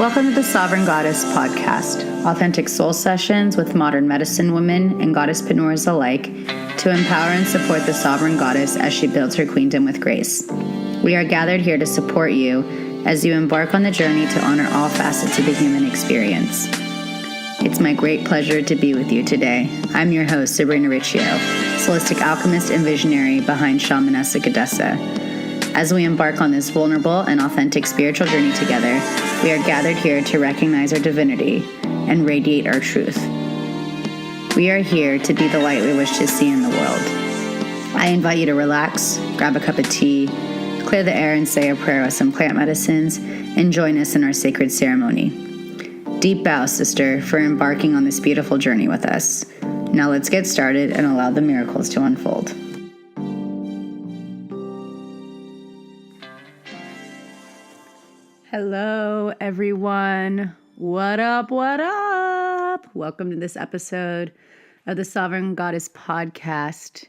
Welcome to the Sovereign Goddess podcast, authentic soul sessions with modern medicine women and goddesspreneurs alike to empower and support the sovereign goddess as she builds her queendom with grace. We are gathered here to support you as you embark on the journey to honor all facets of the human experience. It's my great pleasure to be with you today. I'm your host, Sabrina Riccio, Solistic Alchemist and Visionary behind Shamanessa Goddessa. As we embark on this vulnerable and authentic spiritual journey together, we are gathered here to recognize our divinity and radiate our truth. We are here to be the light we wish to see in the world. I invite you to relax, grab a cup of tea, clear the air and say a prayer with some plant medicines, and join us in our sacred ceremony. Deep bow, sister, for embarking on this beautiful journey with us. Now let's get started and allow the miracles to unfold. Hello, everyone. What up, what up? Welcome to this episode of the Sovereign Goddess podcast.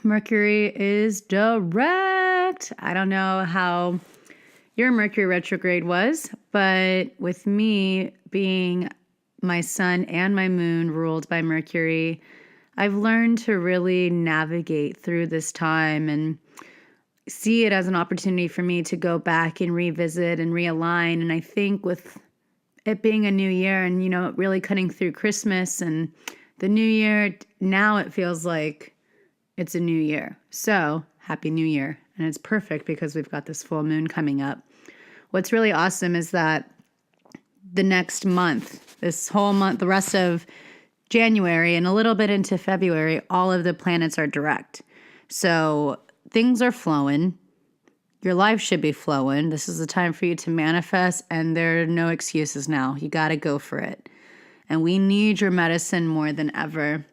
Mercury is direct. I don't know how your Mercury retrograde was, but with me being my sun and my moon ruled by Mercury, I've learned to really navigate through this time and see it as an opportunity for me to go back and revisit and realign. And I think with it being a new year and, really cutting through Christmas and the new year, now it feels like it's a new year. So happy new year. And it's perfect because we've got this full moon coming up. What's really awesome is that the next month, this whole month, the rest of January and a little bit into February, all of the planets are direct. So things are flowing. Your life should be flowing. This is the time for you to manifest, and there are no excuses now. You got to go for it. And we need your medicine more than ever.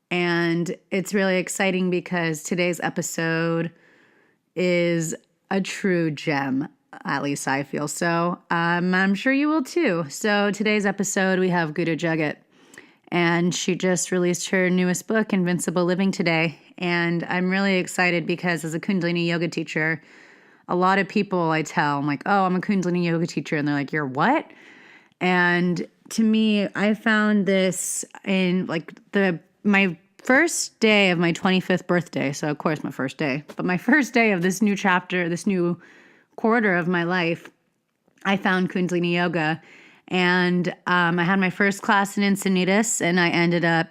And it's really exciting because today's episode is a true gem. At least I feel so. I'm sure you will too. So today's episode, we have Guru Jagat. And she just released her newest book, Invincible Living, today. And I'm really excited because as a Kundalini Yoga teacher, a lot of people I tell, I'm like, oh, I'm a Kundalini Yoga teacher. And they're like, you're what? And to me, I found this in my first day of my 25th birthday. So of course my first day, but my first day of this new chapter, this new quarter of my life, I found Kundalini Yoga. And I had my first class in Encinitas, and I ended up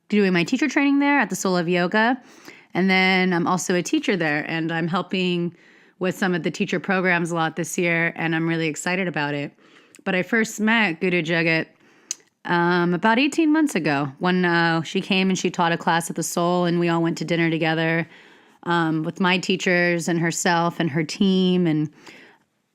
doing my teacher training there at the Soul of Yoga. And then I'm also a teacher there, and I'm helping with some of the teacher programs a lot this year, and I'm really excited about it. But I first met Guru Jagat about 18 months ago when she came and she taught a class at the Soul, and we all went to dinner together with my teachers and herself and her team. And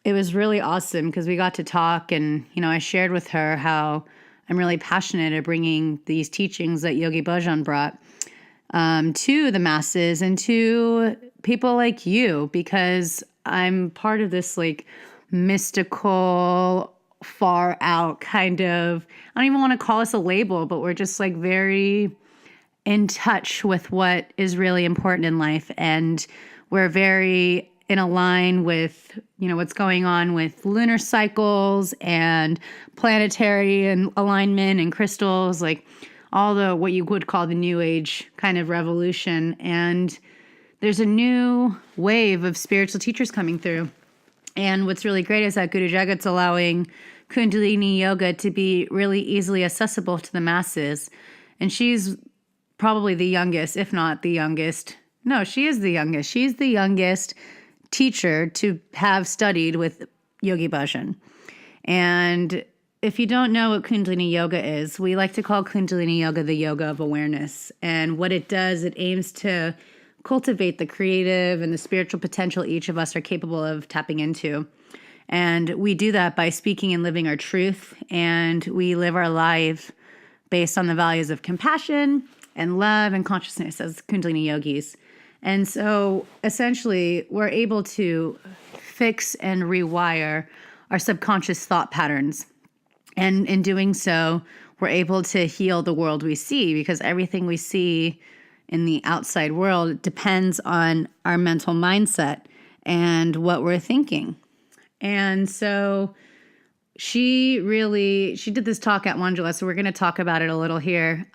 it was really awesome because we got to talk, and, I shared with her how I'm really passionate at bringing these teachings that Yogi Bhajan brought to the masses and to people like you, because I'm part of this mystical, far out kind of, I don't even want to call us a label, but we're just very in touch with what is really important in life. And we're very in a line with, what's going on with lunar cycles and planetary and alignment and crystals, all the, what you would call the new age kind of revolution. And there's a new wave of spiritual teachers coming through. And what's really great is that Guru Jagat's allowing Kundalini Yoga to be really easily accessible to the masses. And she's probably the youngest, if not the youngest. No, she is the youngest. She's the youngest teacher to have studied with Yogi Bhajan. And if you don't know what Kundalini Yoga is, we like to call Kundalini Yoga the yoga of awareness. And what it does, it aims to cultivate the creative and the spiritual potential each of us are capable of tapping into. And we do that by speaking and living our truth. And we live our life based on the values of compassion and love and consciousness as Kundalini yogis. And so essentially we're able to fix and rewire our subconscious thought patterns. And in doing so, we're able to heal the world we see, because everything we see in the outside world depends on our mental mindset and what we're thinking. And so she did this talk at Wanderlust. So we're going to talk about it a little here.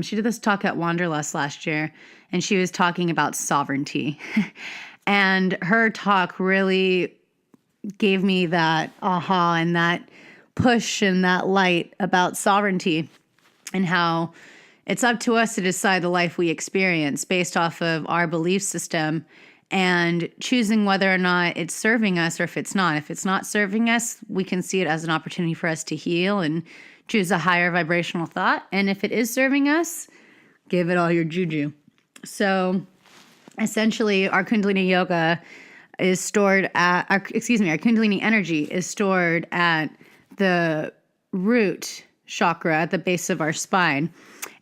She did this talk at Wanderlust last year, and she was talking about sovereignty. And her talk really gave me that aha and that push and that light about sovereignty and how it's up to us to decide the life we experience based off of our belief system and choosing whether or not it's serving us or if it's not. If it's not serving us, we can see it as an opportunity for us to heal and choose a higher vibrational thought. And if it is serving us, give it all your juju. So essentially, our Kundalini Yoga is stored at, our Kundalini energy is stored at the root chakra at the base of our spine.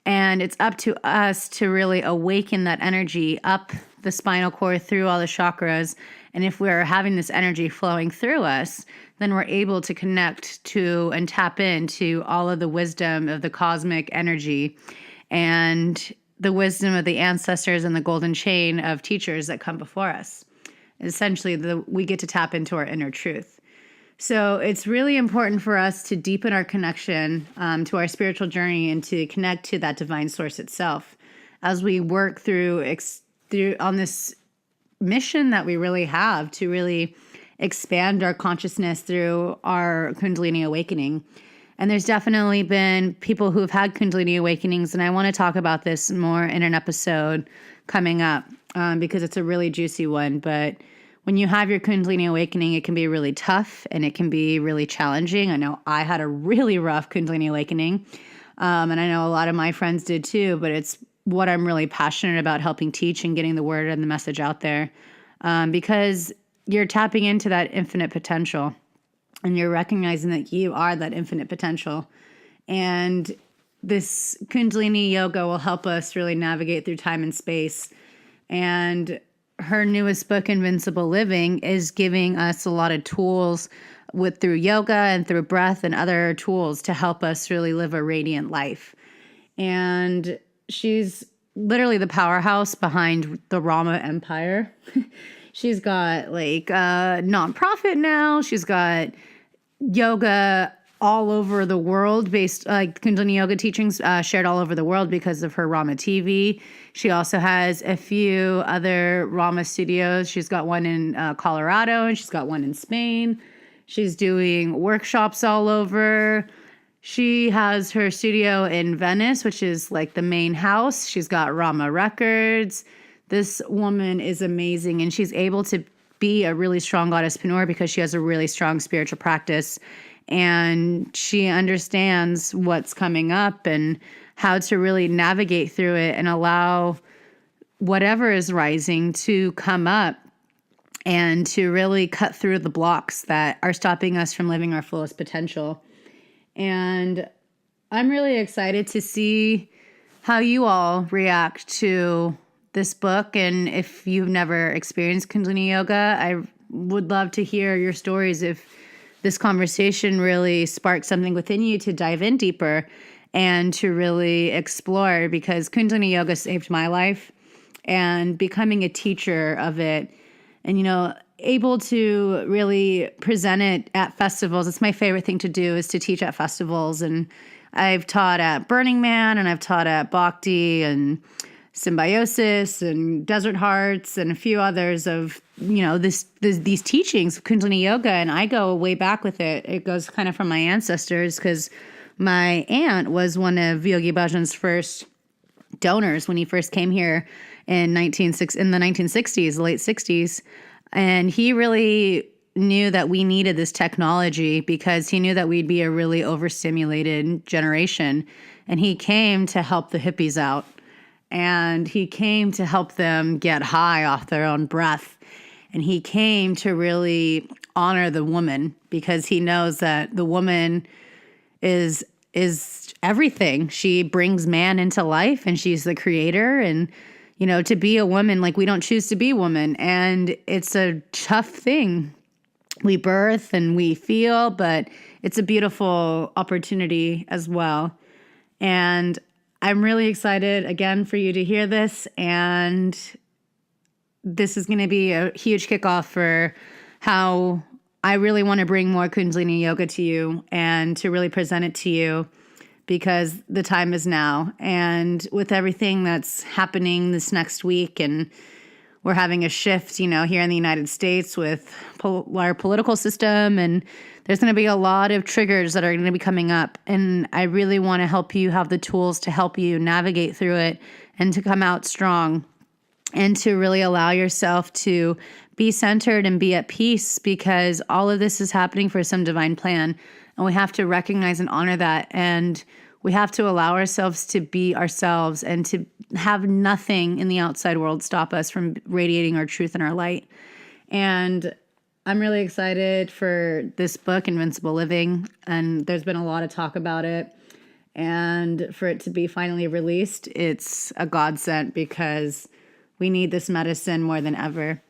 And it's up to us to really awaken that energy up the spinal cord through all the chakras. And if we're having this energy flowing through us, then we're able to connect to and tap into all of the wisdom of the cosmic energy and the wisdom of the ancestors and the golden chain of teachers that come before us. Essentially, we get to tap into our inner truth. So it's really important for us to deepen our connection to our spiritual journey and to connect to that divine source itself as we work through on this mission that we really have to really expand our consciousness through our Kundalini Awakening. And there's definitely been people who've had Kundalini Awakenings, and I want to talk about this more in an episode coming up because it's a really juicy one. But when you have your Kundalini Awakening, it can be really tough and it can be really challenging. I know I had a really rough Kundalini Awakening, and I know a lot of my friends did too, but it's what I'm really passionate about, helping teach and getting the word and the message out there, because you're tapping into that infinite potential and you're recognizing that you are that infinite potential. And this Kundalini Yoga will help us really navigate through time and space. And her newest book, Invincible Living, is giving us a lot of tools through yoga and through breath and other tools to help us really live a radiant life. And she's literally the powerhouse behind the Rama Empire. She's got like a nonprofit now. She's got yoga all over the world, based like Kundalini Yoga teachings shared all over the world because of her Rama TV. She also has a few other Rama studios. She's got one in Colorado and she's got one in Spain. She's doing workshops all over. She has her studio in Venice, which is like the main house. She's got Rama Records. This woman is amazing, and she's able to be a really strong goddesspreneur because she has a really strong spiritual practice, and she understands what's coming up and how to really navigate through it and allow whatever is rising to come up and to really cut through the blocks that are stopping us from living our fullest potential. And I'm really excited to see how you all react to this book. And if you've never experienced Kundalini Yoga, I would love to hear your stories if this conversation really sparks something within you to dive in deeper and to really explore, because Kundalini Yoga saved my life, and becoming a teacher of it and, able to really present it at festivals. It's my favorite thing to do, is to teach at festivals. And I've taught at Burning Man, and I've taught at Bhakti and Symbiosis and Desert Hearts and a few others of, these teachings of Kundalini Yoga. And I go way back with it. It goes kind of from my ancestors, because my aunt was one of Yogi Bhajan's first donors when he first came here in the 1960s, the late 60s. And he really knew that we needed this technology because he knew that we'd be a really overstimulated generation. And he came to help the hippies out. And he came to help them get high off their own breath. And he came to really honor the woman, because he knows that the woman is everything. She brings man into life, and she's the creator. And to be a woman, like, we don't choose to be woman. And it's a tough thing. We birth and we feel, but it's a beautiful opportunity as well. And I'm really excited again for you to hear this. And this is going to be a huge kickoff for how I really want to bring more Kundalini Yoga to you and to really present it to you because the time is now. And with everything that's happening this next week, and we're having a shift, here in the United States with our political system, and there's going to be a lot of triggers that are going to be coming up. And I really want to help you have the tools to help you navigate through it and to come out strong and to really allow yourself to be centered and be at peace, because all of this is happening for some divine plan. And we have to recognize and honor that. And we have to allow ourselves to be ourselves and to have nothing in the outside world stop us from radiating our truth and our light. And I'm really excited for this book, Invincible Living. And there's been a lot of talk about it. And for it to be finally released, it's a godsend because we need this medicine more than ever.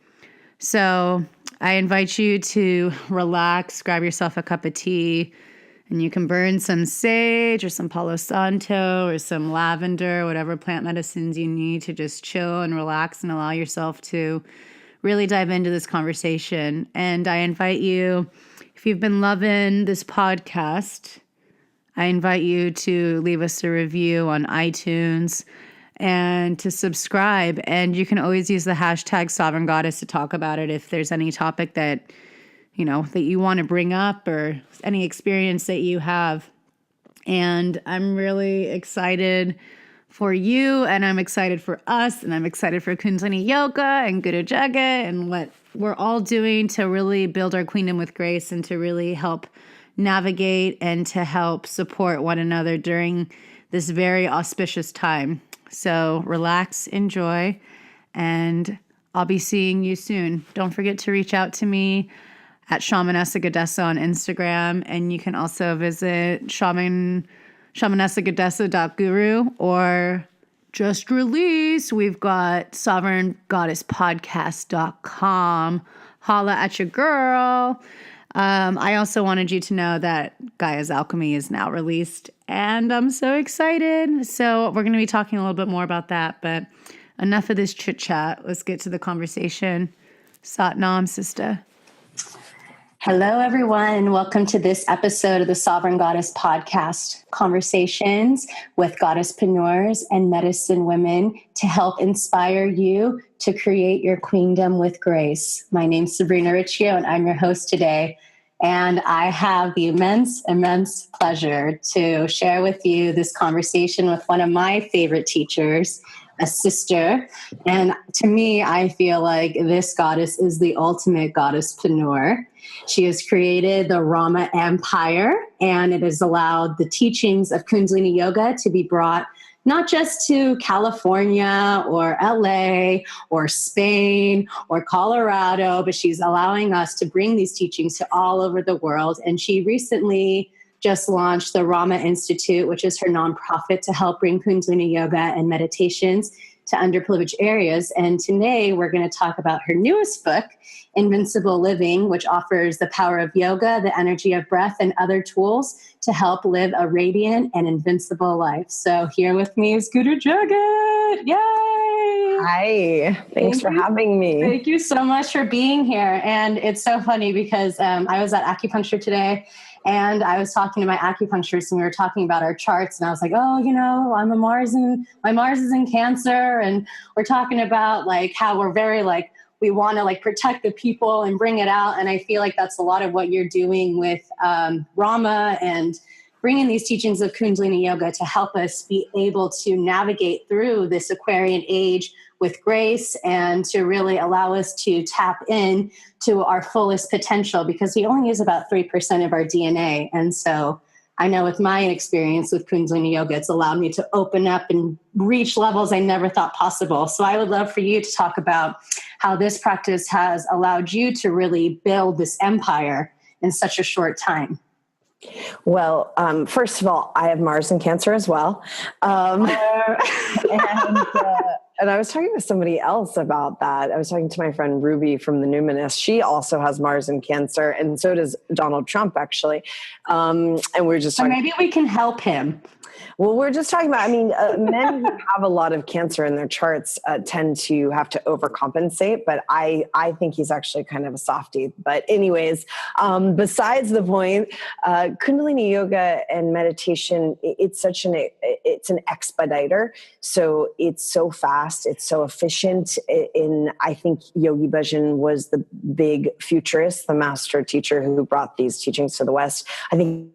So I invite you to relax, grab yourself a cup of tea, and you can burn some sage or some Palo Santo or some lavender, whatever plant medicines you need to just chill and relax and allow yourself to really dive into this conversation. And I invite you, if you've been loving this podcast, I invite you to leave us a review on iTunes and to subscribe. And you can always use the hashtag Sovereign Goddess to talk about it if there's any topic that that you want to bring up or any experience that you have. And I'm really excited for you, and I'm excited for us, and I'm excited for Kundalini Yoga and Guru Jagat and what we're all doing to really build our queendom with grace and to really help navigate and to help support one another during this very auspicious time. So relax, enjoy, and I'll be seeing you soon. Don't forget to reach out to me at Shamanessa Goddessa on Instagram. And you can also visit shamanessagoddessa.guru, or just released, we've got sovereigngoddesspodcast.com. Holla at your girl. I also wanted you to know that Gaia's Alchemy is now released, and I'm so excited. So we're going to be talking a little bit more about that, but enough of this chit chat. Let's get to the conversation. Sat Nam, sister. Hello, everyone. Welcome to this episode of the Sovereign Goddess Podcast, conversations with goddesspreneurs and medicine women to help inspire you to create your queendom with grace. My name's Sabrina Riccio, and I'm your host today. And I have the immense pleasure to share with you this conversation with one of my favorite teachers, a sister. And to me, I feel like this goddess is the ultimate goddesspreneur. She has created the Rama Empire, and it has allowed the teachings of Kundalini Yoga to be brought not just to California or LA or Spain or Colorado, but she's allowing us to bring these teachings to all over the world. And she recently just launched the Rama Institute, which is her nonprofit to help bring Kundalini Yoga and meditations to underprivileged areas. And today we're going to talk about her newest book, Invincible Living, which offers the power of yoga, the energy of breath, and other tools to help live a radiant and invincible life. So here with me is Guru Jagat. Yay! Hi, thanks for having me. Thank you so much for being here. And it's so funny because I was at acupuncture today, and I was talking to my acupuncturist, and we were talking about our charts, and I was like, I'm a Mars, and my Mars is in Cancer, and we're talking about like how we're very like, we want to like protect the people and bring it out. And I feel like that's a lot of what you're doing with Rama and bringing these teachings of Kundalini Yoga to help us be able to navigate through this Aquarian age with grace and to really allow us to tap in to our fullest potential, because we only use about 3% of our DNA. And so I know with my experience with Kundalini Yoga, it's allowed me to open up and reach levels I never thought possible. So I would love for you to talk about how this practice has allowed you to really build this empire in such a short time. Well, first of all, I have Mars in Cancer as well. And I was talking to somebody else about that. I was talking to my friend Ruby from the Numinous. She also has Mars in Cancer, and so does Donald Trump, actually. And we were just talking. So maybe we can help him. Well, we're just talking about, I mean, men who have a lot of Cancer in their charts tend to have to overcompensate, but I think he's actually kind of a softie. But anyways, besides the point, Kundalini Yoga and meditation, it's an expediter. So it's so fast, it's so efficient. I think Yogi Bhajan was the big futurist, the master teacher who brought these teachings to the West. I think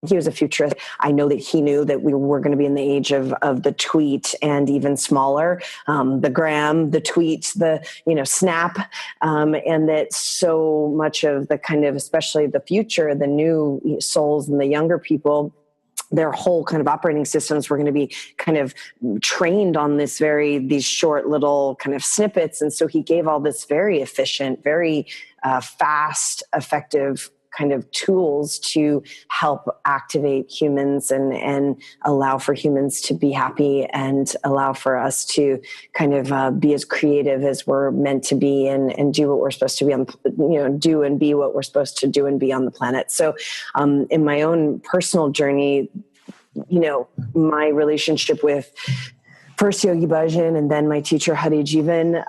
he was a futurist. I know that he knew that we were going to be in the age of the tweet and even smaller, the gram, the tweet, the, snap. And that so much of the kind of, especially the future, the new souls and the younger people, their whole kind of operating systems were going to be kind of trained on these short little kind of snippets. And so he gave all this very efficient, very fast, effective kind of tools to help activate humans and allow for humans to be happy and allow for us to kind of be as creative as we're meant to be and do what we're supposed to be do and be what we're supposed to do and be on the planet. So in my own personal journey, my relationship with first Yogi Bhajan and then my teacher Hari Jivan,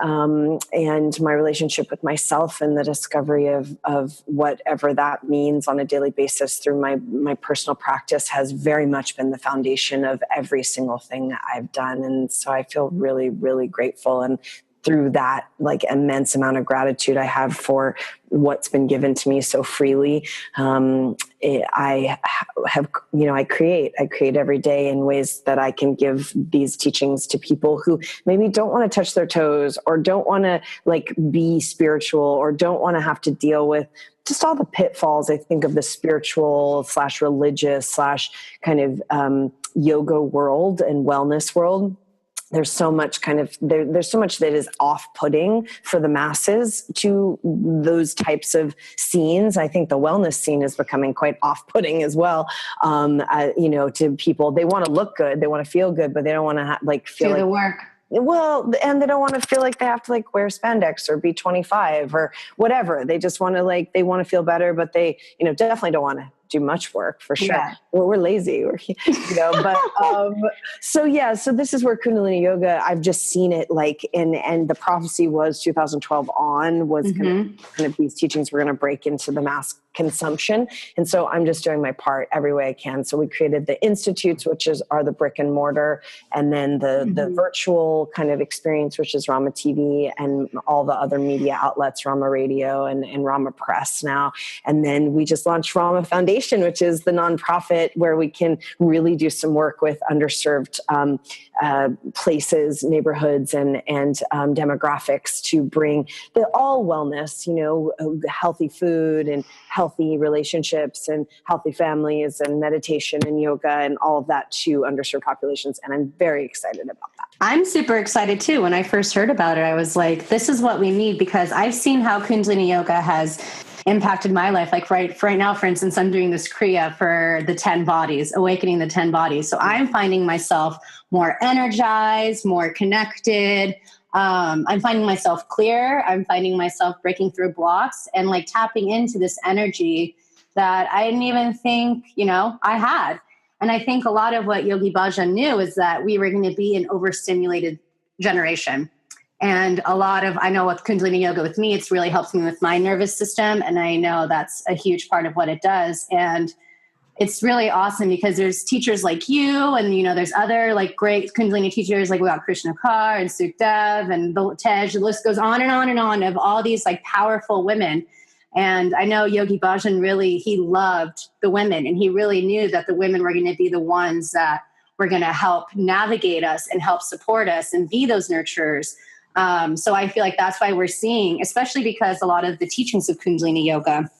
and my relationship with myself and the discovery of whatever that means on a daily basis through my personal practice has very much been the foundation of every single thing that I've done. And so I feel really, really grateful. And through that immense amount of gratitude I have for what's been given to me so freely. I create every day in ways that I can give these teachings to people who maybe don't want to touch their toes or don't want to be spiritual or don't want to have to deal with just all the pitfalls, I think, of the spiritual / religious / kind of yoga world and wellness world. There's so much there's so much that is off-putting for the masses to those types of scenes. I think the wellness scene is becoming quite off-putting as well. To people, they want to look good, they want to feel good, but they don't want to feel do the work. Well, and they don't want to feel like they have to wear spandex or be 25 or whatever. They just want to they want to feel better, but they, definitely don't want to do much work for sure. Yeah. We're lazy, but, so this is where Kundalini Yoga, I've just seen it and the prophecy was 2012 on was kind of these teachings were going to break into the mass consumption. And so I'm just doing my part every way I can. So we created the institutes, which are the brick and mortar, and then the virtual kind of experience, which is Rama TV and all the other media outlets, Rama Radio and Rama Press now. And then we just launched Rama Foundation, which is the nonprofit where we can really do some work with underserved places, neighborhoods, and demographics to bring all wellness, healthy food and healthy relationships and healthy families and meditation and yoga and all of that to underserved populations. And I'm very excited about that. I'm super excited too. When I first heard about it, I was like, this is what we need, because I've seen how Kundalini Yoga has impacted my life. Right now, for instance, I'm doing this Kriya for the 10 bodies, awakening the 10 bodies. So I'm finding myself more energized, more connected. I'm finding myself clear. I'm finding myself breaking through blocks and tapping into this energy that I didn't even think, I had. And I think a lot of what Yogi Bhajan knew is that we were going to be an overstimulated generation. And I know with Kundalini Yoga with me, it's really helps me with my nervous system. And I know that's a huge part of what it does. And it's really awesome because there's teachers like you and, there's other great Kundalini teachers, we got Krishna Kaur and Sukhdev and Tej, the list goes on and on and on of all these powerful women. And I know Yogi Bhajan he loved the women, and he really knew that the women were going to be the ones that were going to help navigate us and help support us and be those nurturers. So I feel that's why we're seeing, especially because a lot of the teachings of Kundalini Yoga,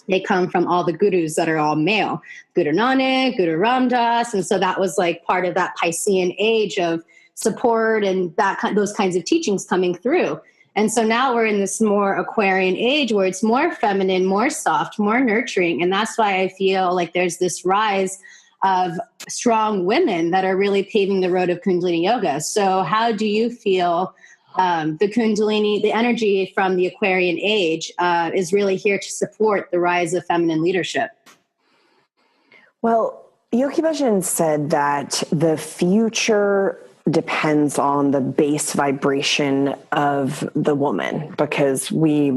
they come from all the gurus that are all male, Guru Nanak, Guru Ramdas. And so that was part of that Piscean age of support and those kinds of teachings coming through. And so now we're in this more Aquarian age where it's more feminine, more soft, more nurturing. And that's why I feel there's this rise of strong women that are really paving the road of Kundalini Yoga. So how do you feel the Kundalini, the energy from the Aquarian age is really here to support the rise of feminine leadership? Well, Yogi Bhajan said that the future depends on the base vibration of the woman, because we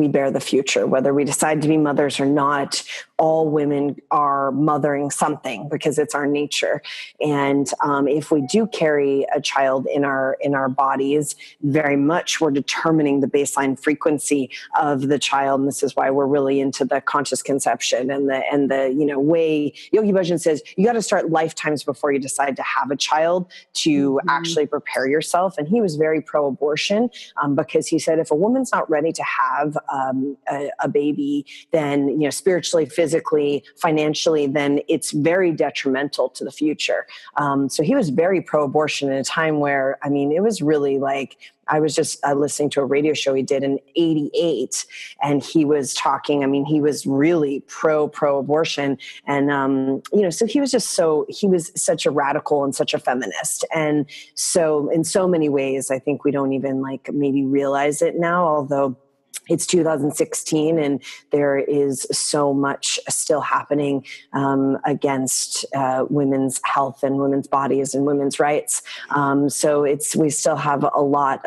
bear the future, whether we decide to be mothers or not. All women are mothering something because it's our nature. And if we do carry a child in our bodies, very much we're determining the baseline frequency of the child. And this is why we're really into the conscious conception and the way Yogi Bhajan says you got to start lifetimes before you decide to have a child to actually prepare yourself. And he was very pro-abortion because he said if a woman's not ready to have a baby, then spiritually, physically, financially, then it's very detrimental to the future. So he was very pro-abortion in a time where, it was really like, I was just listening to a radio show he did in '88, and he was talking, he was really pro-abortion. And, so he was such a radical and such a feminist. And so in so many ways, I think we don't even maybe realize it now, although it's 2016 and there is so much still happening against women's health and women's bodies and women's rights. So we still have a lot,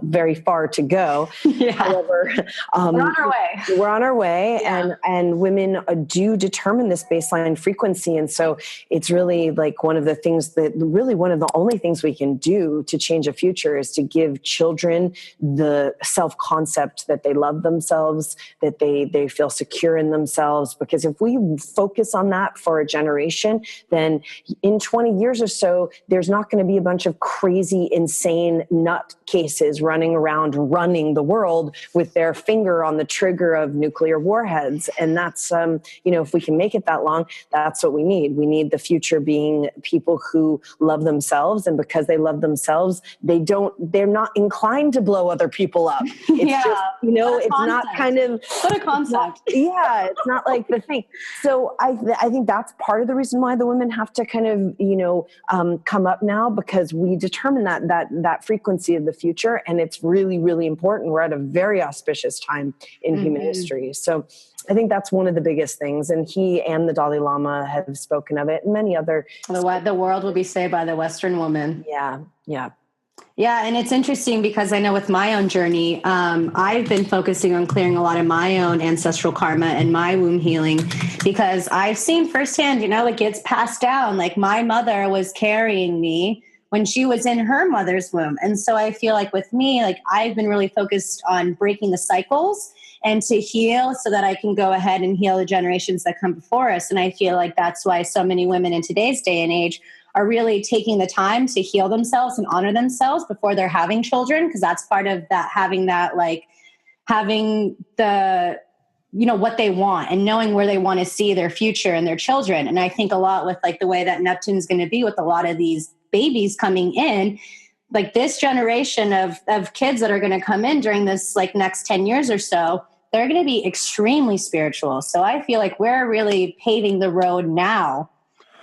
very far to go. Yeah. However, we're on our way, yeah. and women do determine this baseline frequency. And so it's really one of the only things we can do to change a future is to give children the self-concept that they love themselves, that they feel secure in themselves. Because if we focus on that for a generation, then in 20 years or so, there's not going to be a bunch of crazy, insane nut cases running around, running the world with their finger on the trigger of nuclear warheads. And that's, if we can make it that long, that's what we need. We need the future being people who love themselves. And because they love themselves, they're not inclined to blow other people up. It's just, it's not kind of... What a concept. It's not like the thing. So I think that's part of the reason why the women have to kind of, come up now, because we determine that frequency of the future. And it's really, really important. We're at a very auspicious time in human history. So I think that's one of the biggest things. And he and the Dalai Lama have spoken of it, and many other... The world will be saved by the Western woman. Yeah. Yeah, and it's interesting because I know with my own journey, I've been focusing on clearing a lot of my own ancestral karma and my womb healing, because I've seen firsthand, it gets passed down. Like my mother was carrying me when she was in her mother's womb. And so I feel like with me, I've been really focused on breaking the cycles and to heal so that I can go ahead and heal the generations that come before us. And I feel like that's why so many women in today's day and age are really taking the time to heal themselves and honor themselves before they're having children. Because that's part of that, having the, what they want and knowing where they want to see their future and their children. And I think a lot with the way that Neptune's going to be with a lot of these babies coming in, this generation of kids that are going to come in during this next 10 years or so, they're going to be extremely spiritual. So I feel like we're really paving the road now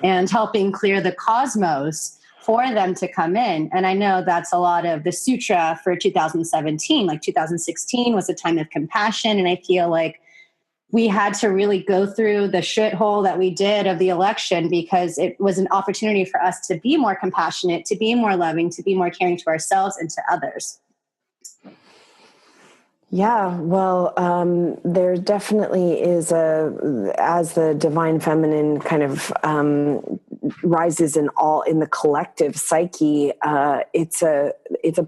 and helping clear the cosmos for them to come in. And I know that's a lot of the sutra for 2017. 2016 was a time of compassion. And I feel like we had to really go through the shithole that we did of the election, because it was an opportunity for us to be more compassionate, to be more loving, to be more caring to ourselves and to others. Yeah, well, there definitely is as the divine feminine kind of rises in the collective psyche, it's a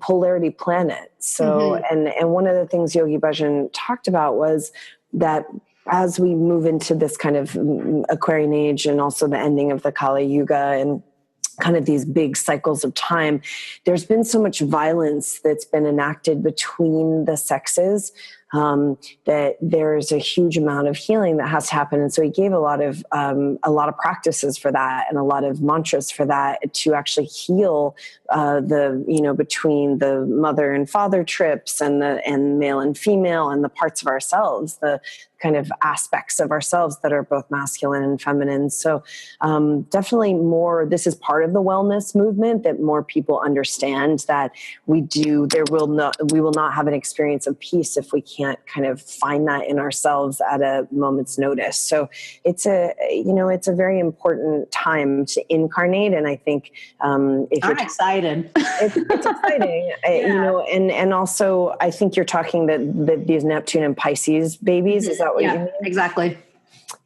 polarity planet. So, and one of the things Yogi Bhajan talked about was that as we move into this kind of Aquarian age and also the ending of the Kali Yuga and kind of these big cycles of time, there's been so much violence that's been enacted between the sexes, that there's a huge amount of healing that has to happen. And so he gave a lot of practices for that and a lot of mantras for that to actually heal between the mother and father trips and male and female and the parts of ourselves, the kind of aspects of ourselves that are both masculine and feminine. So definitely this is part part of the wellness movement, that more people understand that we will not have an experience of peace if we can't kind of find that in ourselves at a moment's notice. So it's a very important time to incarnate. And I think, I'm excited. It's exciting, and also I think you're talking that these Neptune and Pisces babies, is that what you mean? Exactly.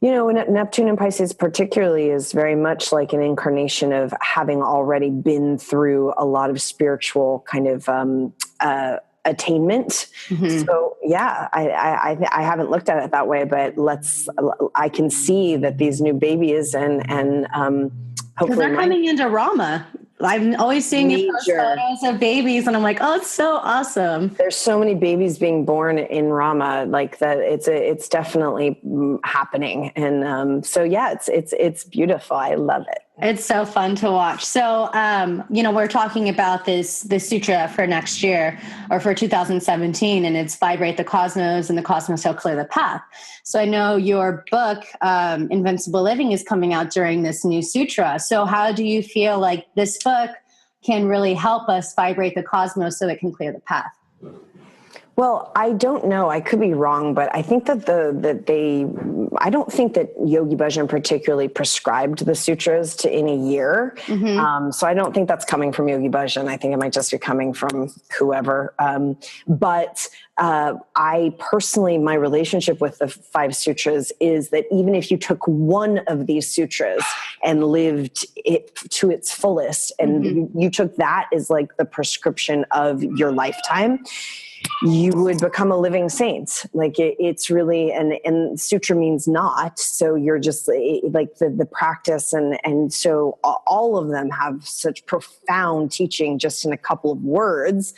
Neptune and Pisces particularly is very much like an incarnation of having already been through a lot of spiritual kind of attainment. So I haven't looked at it that way, but I can see that these new babies and hopefully they're coming into Rama. I'm always seeing you post photos of babies, and I'm like, oh, it's so awesome. There's so many babies being born in Rama, like that. It's definitely happening, and it's beautiful. I love it. It's so fun to watch. So, we're talking about this sutra for next year or for 2017, and it's Vibrate the Cosmos, and the Cosmos shall clear the path. So I know your book, Invincible Living, is coming out during this new sutra. So how do you feel like this book can really help us vibrate the cosmos so it can clear the path? Well, I don't know. I could be wrong, but I think that I don't think that Yogi Bhajan particularly prescribed the sutras to any year. So I don't think that's coming from Yogi Bhajan. I think it might just be coming from whoever. But I personally, my relationship with the 5 sutras is that even if you took one of these sutras and lived it to its fullest, and you took that as like the prescription of your lifetime, you would become a living saint. Like it's really, and sutra means not. So you're just like the practice. And so all of them have such profound teaching just in a couple of words.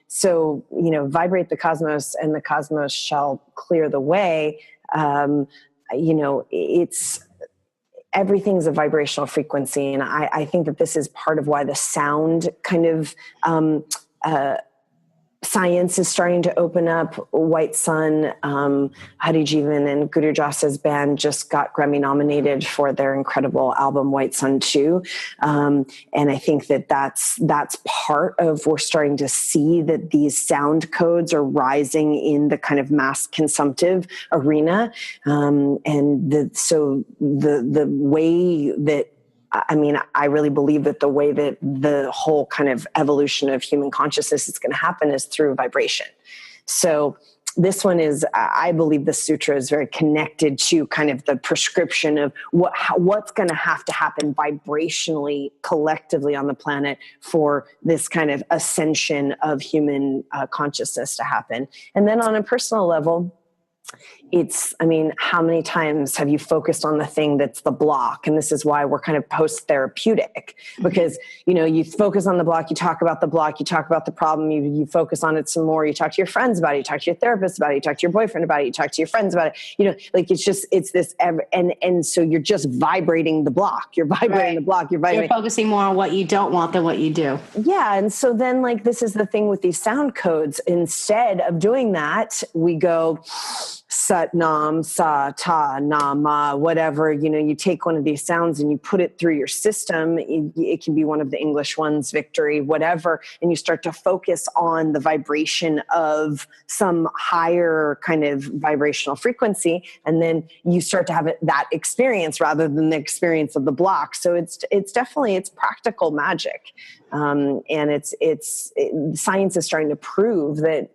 So, vibrate the cosmos and the cosmos shall clear the way. Everything's a vibrational frequency. And I think that this is part of why the sound kind of, science is starting to open up. White Sun, Hari Jeevan and Guru Jasa's band just got Grammy nominated for their incredible album White Sun 2. And I think that that's part of, we're starting to see that these sound codes are rising in the kind of mass consumptive arena. So the way that, I really believe that the way that the whole kind of evolution of human consciousness is going to happen is through vibration. So this one is, I believe the sutra is very connected to kind of the prescription of what's going to happen vibrationally, collectively on the planet for this kind of ascension of human consciousness to happen. And then on a personal level, how many times have you focused on the thing that's the block? And this is why we're kind of post-therapeutic, because, you focus on the block, you talk about the block, you talk about the problem, you focus on it some more, you talk to your friends about it, you talk to your therapist about it, you talk to your boyfriend about it, you talk to your friends about it, it's this, and so you're just vibrating the block, you're vibrating the block, you're focusing more on what you don't want than what you do. Yeah. And so then this is the thing with these sound codes. Instead of doing that, we go Sat Nam, Sa, Ta, Na, Ma, whatever, you take one of these sounds and you put it through your system. It can be one of the English ones, Victory, whatever. And you start to focus on the vibration of some higher kind of vibrational frequency. And then you start to have that experience rather than the experience of the block. So it's definitely practical magic. And science is starting to prove that,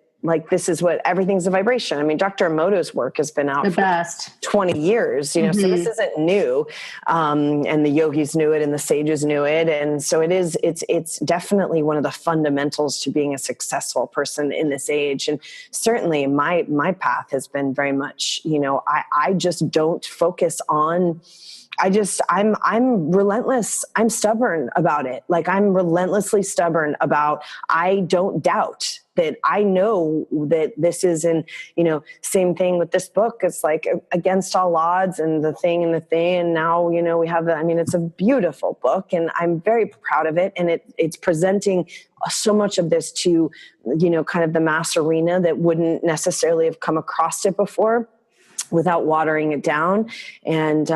this is what everything's a vibration. Dr. Emoto's work has been out for 20 years, so this isn't new. And the yogis knew it and the sages knew it. And so it's definitely one of the fundamentals to being a successful person in this age. And certainly my path has been very much, I just don't focus on, I'm relentless. I'm stubborn about it. I'm relentlessly stubborn about, I don't doubt that I know that this is same thing with this book. It's against all odds and the thing. And now, we have it's a beautiful book and I'm very proud of it. And it's presenting so much of this to, kind of the mass arena that wouldn't necessarily have come across it before. without watering it down. And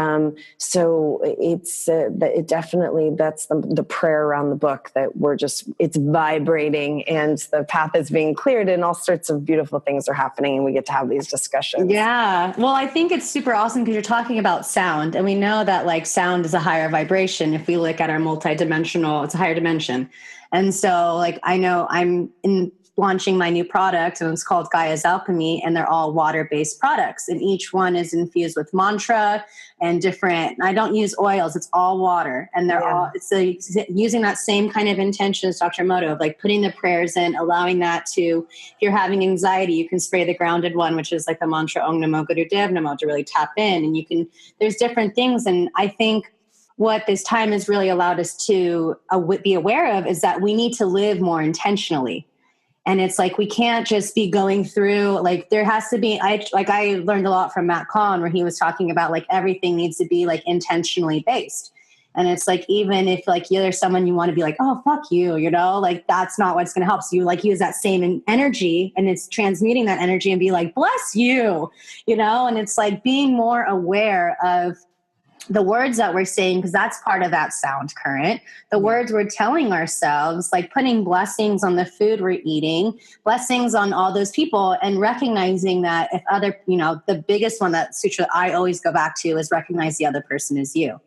so it definitely, that's the prayer around the book, that it's vibrating and the path is being cleared and all sorts of beautiful things are happening and we get to have these discussions. Yeah. Well, I think it's super awesome because you're talking about sound, and we know that like sound is a higher vibration. If we look at our multidimensional, it's a higher dimension. And so like, I know I'm launching my new product, and it's called Gaia's Alchemy, and they're all water-based products, and each one is infused with mantra and different. I don't use oils; it's all water, and they're all using that same kind of intention as Dr. Emoto, of like putting the prayers in, allowing that to. If you're having anxiety, you can spray the grounded one, which is like the mantra Om Namo Gurudev Namo, to really tap in, and you can. There's different things, and I think what this time has really allowed us to be aware of is that we need to live more intentionally. And it's like, we can't just be going through, like, there has to be, I learned a lot from Matt Kahn, where he was talking about like, everything needs to be like intentionally based. And it's like, even if like there's someone you want to be like, oh, fuck you, you know, like that's not what's going to help. So you like use that same energy, and it's transmuting that energy and be like, bless you, you know? And it's like being more aware of the words that we're saying, because that's part of that sound current. The words we're telling ourselves, like putting blessings on the food we're eating, blessings on all those people, and recognizing that if other, you know, the biggest one, that sutra I always go back to, is recognize the other person is you.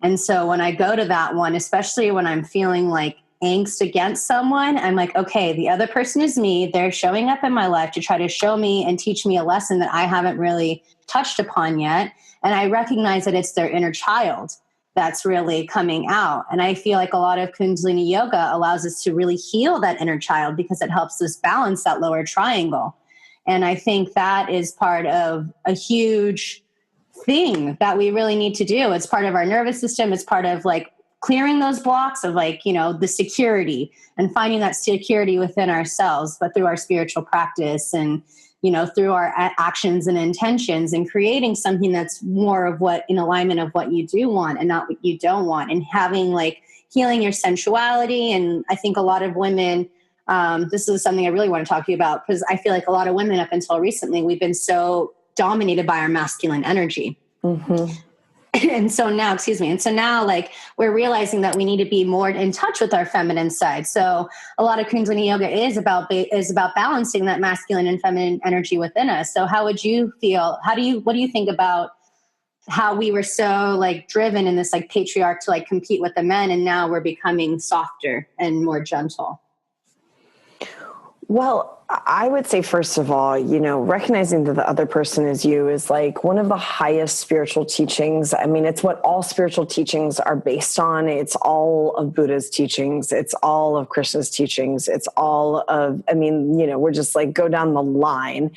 And so when I go to that one, especially when I'm feeling like angst against someone, I'm like, okay, the other person is me. They're showing up in my life to try to show me and teach me a lesson that I haven't really touched upon yet. And I recognize that it's their inner child that's really coming out. And I feel like a lot of Kundalini Yoga allows us to really heal that inner child, because it helps us balance that lower triangle. And I think that is part of a huge thing that we really need to do. It's part of our nervous system. It's part of like clearing those blocks of like, you know, the security, and finding that security within ourselves, but through our spiritual practice, and you know, through our actions and intentions, and creating something that's more of what, in alignment of what you do want and not what you don't want, and having like healing your sensuality. And I think a lot of women, this is something I really want to talk to you about, because I feel like a lot of women up until recently, we've been so dominated by our masculine energy. Mm-hmm. And so now like we're realizing that we need to be more in touch with our feminine side. So a lot of Kundalini Yoga is about balancing that masculine and feminine energy within us. So how would you feel? What do you think about how we were so like driven in this like patriarch to like compete with the men, and now we're becoming softer and more gentle? Well, I would say, first of all, you know, recognizing that the other person is you is like one of the highest spiritual teachings. I mean, it's what all spiritual teachings are based on. It's all of Buddha's teachings. It's all of Krishna's teachings. It's all of, I mean, you know, we're just like, go down the line.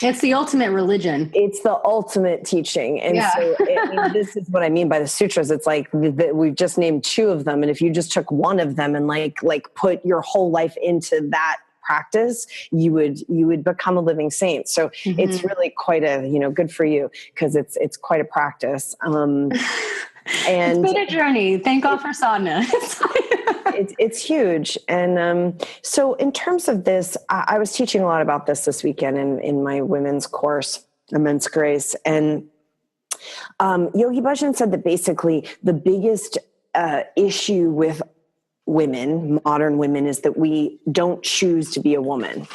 It's the ultimate religion. It's the ultimate teaching. And so I mean, this is what I mean by the sutras. It's like we've just named two of them. And if you just took one of them and like put your whole life into that practice, you would become a living saint. So it's really quite a, you know, good for you, because it's quite a practice. And it's been a journey. Thank God for sadhana. It's huge. And so in terms of this, I was teaching a lot about this weekend in my women's course, Immense Grace. And Yogi Bhajan said that basically the biggest issue with women, modern women, is that we don't choose to be a woman.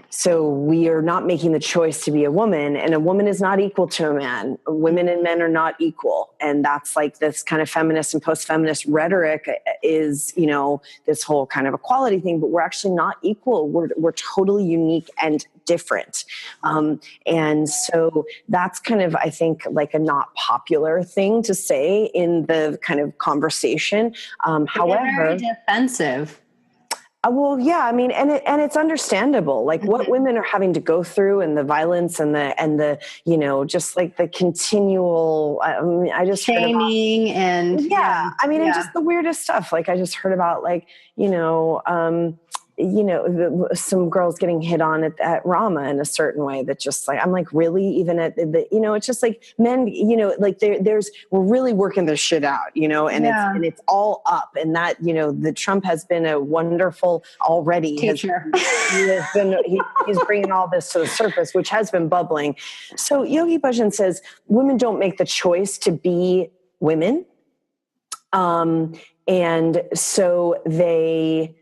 So we are not making the choice to be a woman, and a woman is not equal to a man. Women and men are not equal. And that's like this kind of feminist and post-feminist rhetoric is, you know, this whole kind of equality thing, but we're actually not equal. We're totally unique and different. And so that's kind of, I think, like a not popular thing to say in the kind of conversation. However, very defensive. Well, yeah, I mean, and it's understandable, like what women are having to go through, and the violence and the, you know, just like the continual, I just shaming and and just the weirdest stuff. Like I just heard about like, you know, some girls getting hit on at Rama in a certain way that just like, I'm like, really? Even at the, it's just like men, like we're really working this shit out, and it's all up. And that, the Trump has been a wonderful already teacher. He's bringing all this to the surface, which has been bubbling. So Yogi Bhajan says, women don't make the choice to be women. And so they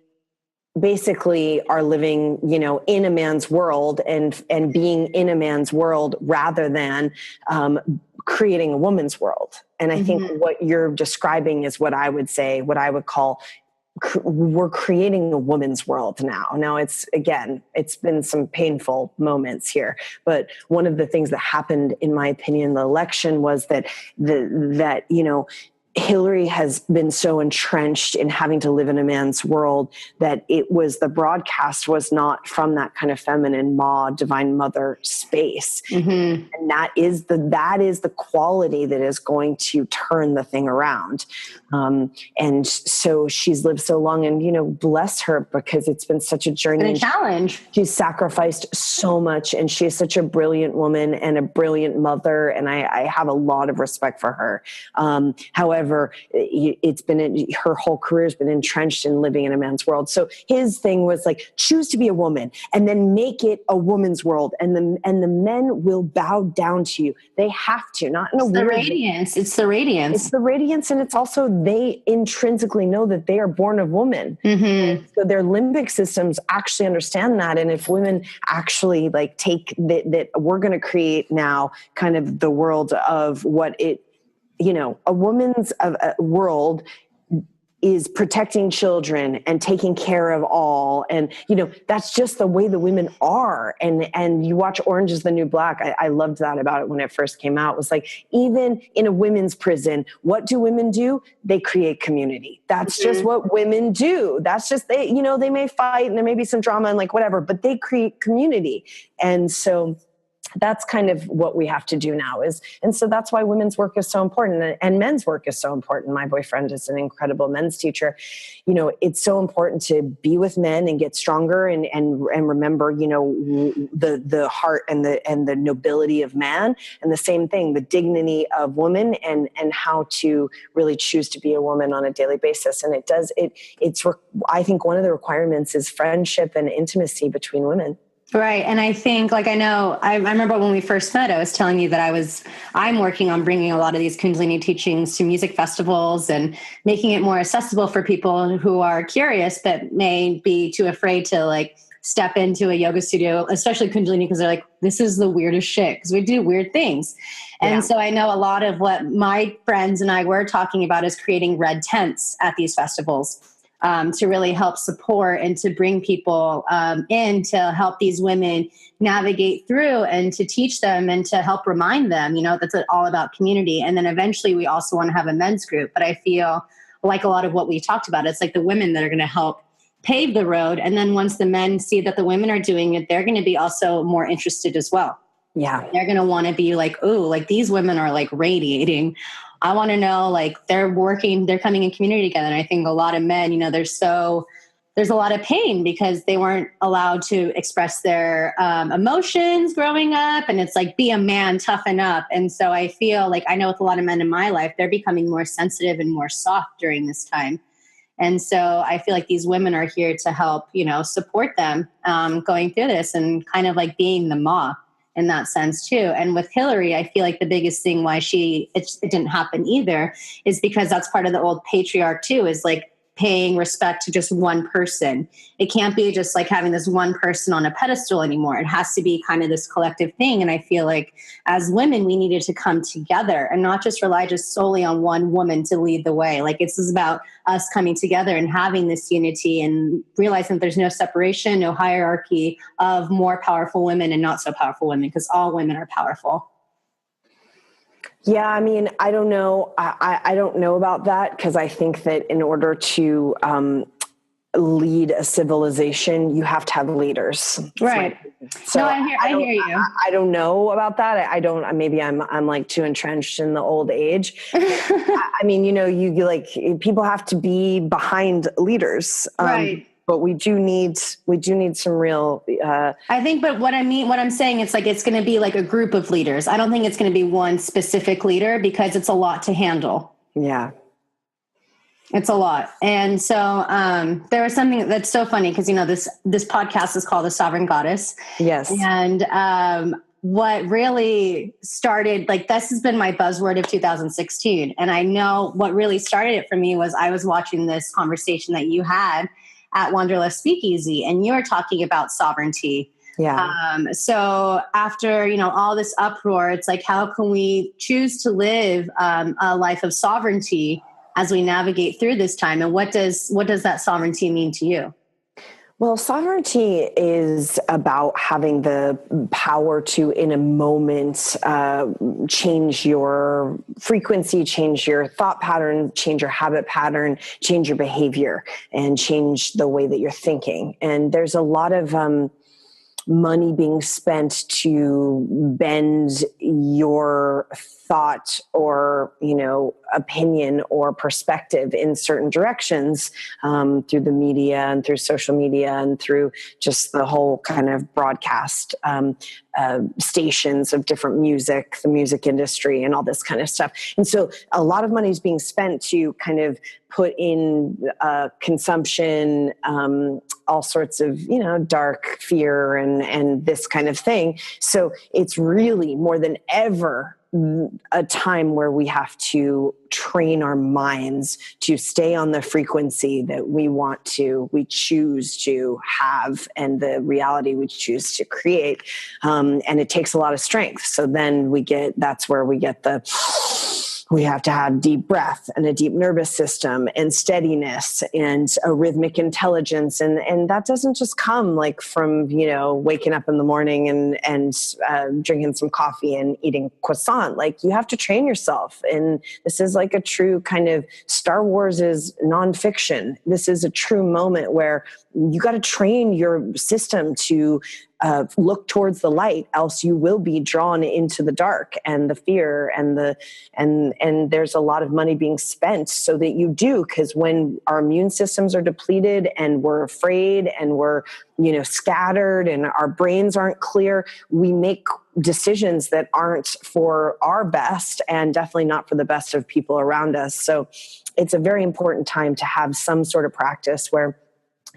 basically are living, in a man's world and being in a man's world rather than creating a woman's world. And I think what you're describing is what I would call we're creating a woman's world now. Now it's been some painful moments here, but one of the things that happened, in my opinion, in the election was that Hillary has been so entrenched in having to live in a man's world that the broadcast was not from that kind of feminine divine mother space. And that is the quality that is going to turn the thing around. And so she's lived so long, and, bless her, because it's been such a journey and a challenge. She's sacrificed so much, and she is such a brilliant woman and a brilliant mother. And I have a lot of respect for her. However, it's been her whole career has been entrenched in living in a man's world. So his thing was like, choose to be a woman and then make it a woman's world, and the men will bow down to you. They have to, not in a weird way. It's the radiance. It's the radiance, and it's also they intrinsically know that they are born of woman. So their limbic systems actually understand that. And if women actually like take that we're going to create now kind of the world of what it, a woman's world is protecting children and taking care of all. And, that's just the way the women are. And you watch Orange is the New Black. I loved that about it when it first came out. It was like, even in a women's prison, what do women do? They create community. That's just what women do. That's just, they may fight and there may be some drama and like whatever, but they create community. And so that's kind of what we have to do now and so that's why women's work is so important and men's work is so important. My boyfriend is an incredible men's teacher. It's so important to be with men and get stronger and remember, the heart and the nobility of man, and the same thing, the dignity of woman and how to really choose to be a woman on a daily basis. And I think one of the requirements is friendship and intimacy between women. Right. And I think, I remember when we first met, I was telling you that I'm working on bringing a lot of these Kundalini teachings to music festivals and making it more accessible for people who are curious, but may be too afraid to step into a yoga studio, especially Kundalini, because they're like, this is the weirdest shit because we do weird things. And so I know a lot of what my friends and I were talking about is creating red tents at these festivals. To really help support and to bring people in to help these women navigate through and to teach them and to help remind them, that's all about community. And then eventually we also want to have a men's group. But I feel like a lot of what we talked about, it's like the women that are going to help pave the road. And then once the men see that the women are doing it, they're going to be also more interested as well. Yeah. They're going to want to be like, ooh, like these women are like radiating. I want to know, they're coming in community together. And I think a lot of men, there's a lot of pain because they weren't allowed to express their emotions growing up. And it's like, be a man, toughen up. And so I feel I know with a lot of men in my life, they're becoming more sensitive and more soft during this time. And so I feel like these women are here to help, support them going through this and kind of being the ma in that sense too. And with Hillary, I feel like the biggest thing why it didn't happen either is because that's part of the old patriarch too, is paying respect to just one person. It can't be just having this one person on a pedestal anymore. It has to be kind of this collective thing. And I feel like as women, we needed to come together and not just rely just solely on one woman to lead the way. This is about us coming together and having this unity and realizing that there's no separation, no hierarchy of more powerful women and not so powerful women, because all women are powerful. Yeah, I mean, I don't know. I don't know about that, because I think that in order to lead a civilization, you have to have leaders. Right. So no, I hear you. I don't know about that. I don't, maybe I'm too entrenched in the old age. I mean, you people have to be behind leaders. Right. but we do need some real, I think, but what I'm saying, it's like, it's going to be like a group of leaders. I don't think it's going to be one specific leader because it's a lot to handle. Yeah. It's a lot. And so there was something that's so funny because, this podcast is called The Sovereign Goddess. Yes. And what really started, like, this has been my buzzword of 2016. And I know what really started it for me was I was watching this conversation that you had at Wanderlust Speakeasy, and you were talking about sovereignty. Yeah. So after, all this uproar, it's like, how can we choose to live a life of sovereignty as we navigate through this time? And what does that sovereignty mean to you? Well, sovereignty is about having the power to, in a moment, change your frequency, change your thought pattern, change your habit pattern, change your behavior, and change the way that you're thinking. And there's a lot of money being spent to bend your thought or, opinion or perspective in certain directions through the media and through social media and through just the whole kind of broadcast stations of different music, the music industry and all this kind of stuff. And so a lot of money is being spent to kind of put in consumption, all sorts of, dark fear and this kind of thing. So it's really more than ever a time where we have to train our minds to stay on the frequency that we choose to have, and the reality we choose to create. And it takes a lot of strength. So then that's where we get we have to have deep breath and a deep nervous system and steadiness and a rhythmic intelligence. And that doesn't just come like from, waking up in the morning and drinking some coffee and eating croissant. Like, you have to train yourself. And this is like a true kind of, Star Wars is nonfiction. This is a true moment where you got to train your system to look towards the light, else you will be drawn into the dark and the fear and there's a lot of money being spent so that you do, because when our immune systems are depleted and we're afraid and we're scattered and our brains aren't clear, we make decisions that aren't for our best and definitely not for the best of people around us. So it's a very important time to have some sort of practice where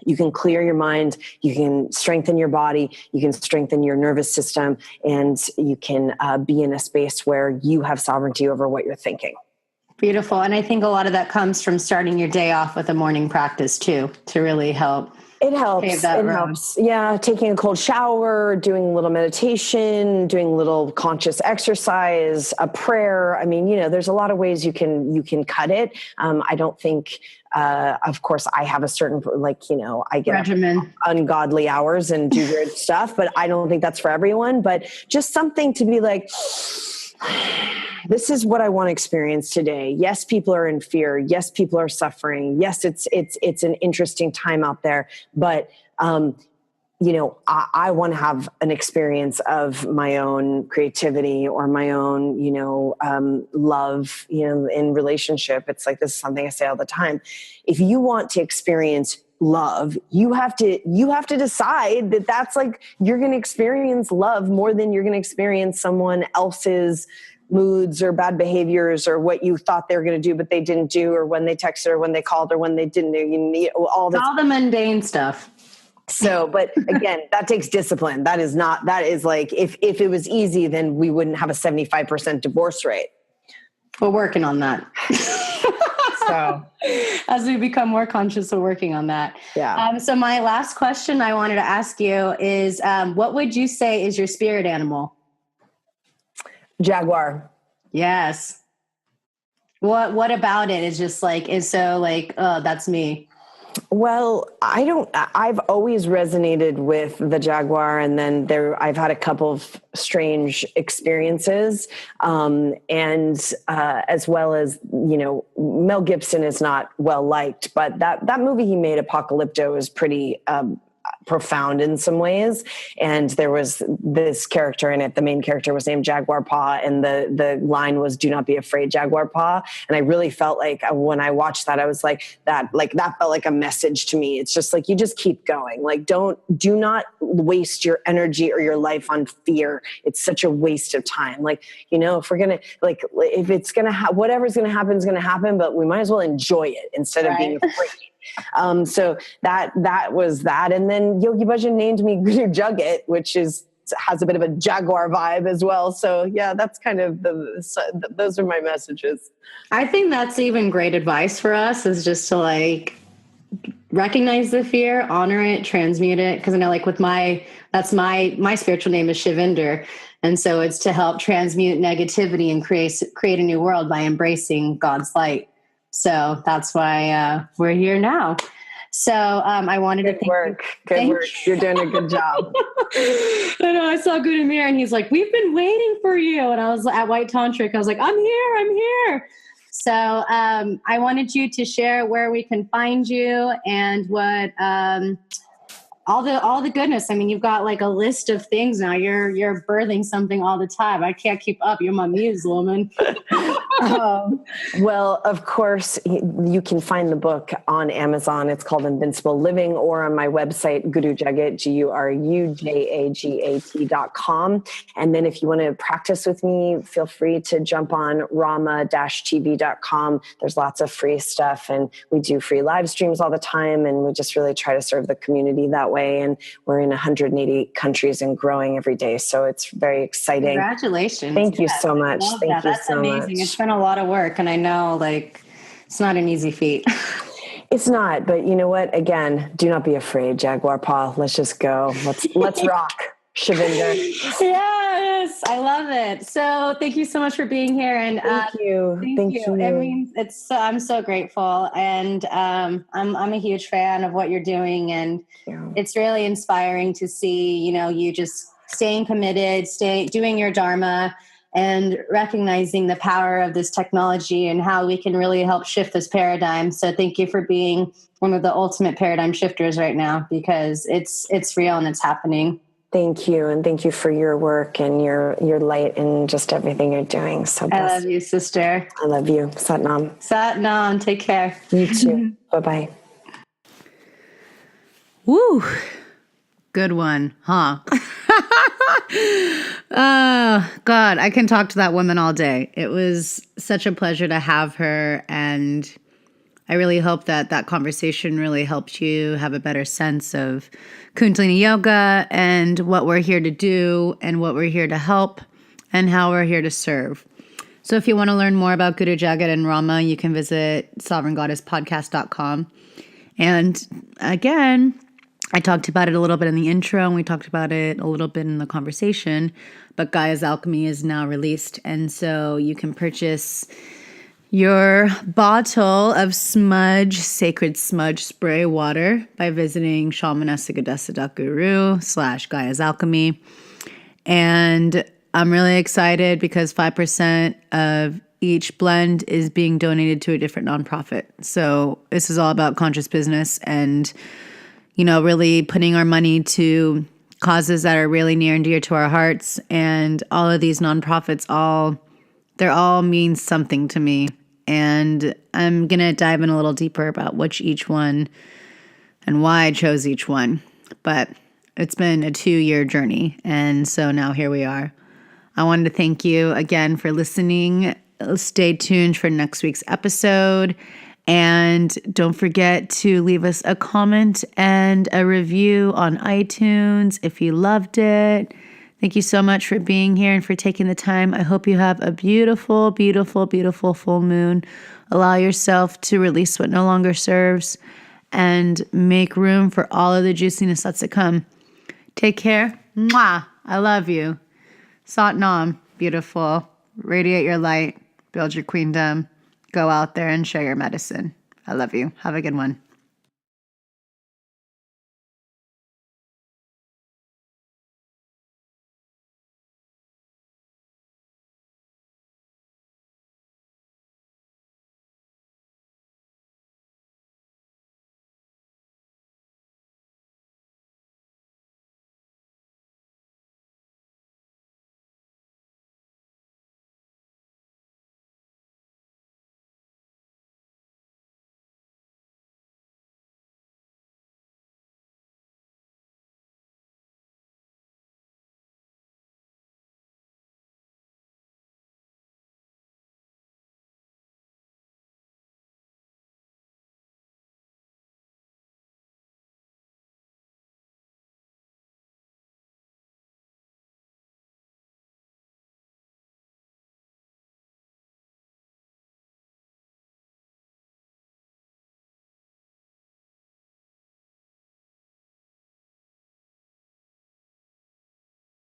you can clear your mind, you can strengthen your body, you can strengthen your nervous system, and you can be in a space where you have sovereignty over what you're thinking. Beautiful. And I think a lot of that comes from starting your day off with a morning practice too, to really help. It helps. Helps. Yeah. Taking a cold shower, doing a little meditation, doing a little conscious exercise, a prayer. I mean, there's a lot of ways you can cut it. I don't think, of course I have a certain, I get regimen, ungodly hours and do weird stuff, but I don't think that's for everyone. But just something to be like, this is what I want to experience today. Yes, people are in fear. Yes, people are suffering. Yes, it's an interesting time out there. But, I want to have an experience of my own creativity or my own, love, in relationship. It's like, this is something I say all the time. If you want to experience love, you have to decide that that's like, you're going to experience love more than you're going to experience someone else's moods or bad behaviors or what you thought they were going to do, but they didn't do, or when they texted or when they called or when they didn't do. You need all this, all the mundane stuff. So, but again, that takes discipline. That is like, if it was easy, then we wouldn't have a 75% divorce rate. We're working on that. So as we become more conscious, we're working on that. Yeah. So my last question I wanted to ask you is, what would you say is your spirit animal? Jaguar. Yes. What about it is just like, is so like, oh, that's me. Well, I've always resonated with the Jaguar, and then I've had a couple of strange experiences. And as well as, Mel Gibson is not well liked, but that movie he made, Apocalypto, is pretty, profound in some ways. And there was this character in it. The main character was named Jaguar Paw, and the line was, "Do not be afraid, Jaguar Paw." And I really felt like when I watched that, I was like that felt like a message to me. It's just like, you just keep going. Like, do not waste your energy or your life on fear. It's such a waste of time. Like, if we're going to, like, if it's going to whatever's going to happen is going to happen, but we might as well enjoy it instead of being afraid. So that was that. And then Yogi Bhajan named me Guru Jagat, which has a bit of a jaguar vibe as well. So yeah, that's kind of those are my messages. I think that's even great advice for us, is just to like recognize the fear, honor it, transmute it. Cause I know, like, with my spiritual name is Shivinder. And so it's to help transmute negativity and create a new world by embracing God's light. So that's why we're here now. So I wanted to thank you. Good work. You're doing a good job. I know. I saw Good Amir, and he's like, "We've been waiting for you." And I was at White Tantric. I was like, I'm here. So I wanted you to share where we can find you and what all the goodness. I mean, you've got like a list of things now. You're birthing something all the time. I can't keep up. You're my muse, woman. Well, of course, you can find the book on Amazon. It's called Invincible Living, or on my website, Guru Jagat, GURUJAGAT.com. And then if you want to practice with me, feel free to jump on rama-tv.com. There's lots of free stuff, and we do free live streams all the time. And we just really try to serve the community that way. And we're in 180 countries and growing every day. So it's very exciting. Congratulations. Thank you so much. Thank you That's so amazing. much. It's been a lot of work, and I know, like, it's not an easy feat. It's not, but you know what? Again, do not be afraid, Jaguar Paw. Let's just go. Let's rock, Shivinder. Yes, I love it. So thank you so much for being here. And thank you. I mean, I'm so grateful, and I'm a huge fan of what you're doing, and it's really inspiring to see, you just staying committed, doing your dharma, and recognizing the power of this technology and how we can really help shift this paradigm. So thank you for being one of the ultimate paradigm shifters right now, because it's real and it's happening. Thank you. And thank you for your work and your light and just everything you're doing. So I love you, sister. I love you. Sat Nam. Sat Nam. Take care. You too. Bye-bye. Woo. Good one, huh? Oh, God, I can talk to that woman all day. It was such a pleasure to have her, and I really hope that conversation really helped you have a better sense of Kundalini Yoga and what we're here to do and what we're here to help and how we're here to serve. So if you want to learn more about Guru Jagat and Rama, you can visit sovereigngoddesspodcast.com. And again, I talked about it a little bit in the intro, and we talked about it a little bit in the conversation, but Gaia's Alchemy is now released. And so you can purchase your bottle of sacred smudge spray water by visiting shamanessagadesa.guru/Gaia's Alchemy. And I'm really excited because 5% of each blend is being donated to a different nonprofit. So this is all about conscious business and, really putting our money to causes that are really near and dear to our hearts. And all of these nonprofits, they all mean something to me. And I'm going to dive in a little deeper about which each one and why I chose each one. But it's been a 2-year journey. And so now here we are. I wanted to thank you again for listening. Stay tuned for next week's episode. And don't forget to leave us a comment and a review on iTunes if you loved it. Thank you so much for being here and for taking the time. I hope you have a beautiful, beautiful, beautiful full moon. Allow yourself to release what no longer serves and make room for all of the juiciness that's to come. Take care. Mwah. I love you. Sat Nam. Beautiful. Radiate your light. Build your queendom. Go out there and share your medicine. I love you. Have a good one.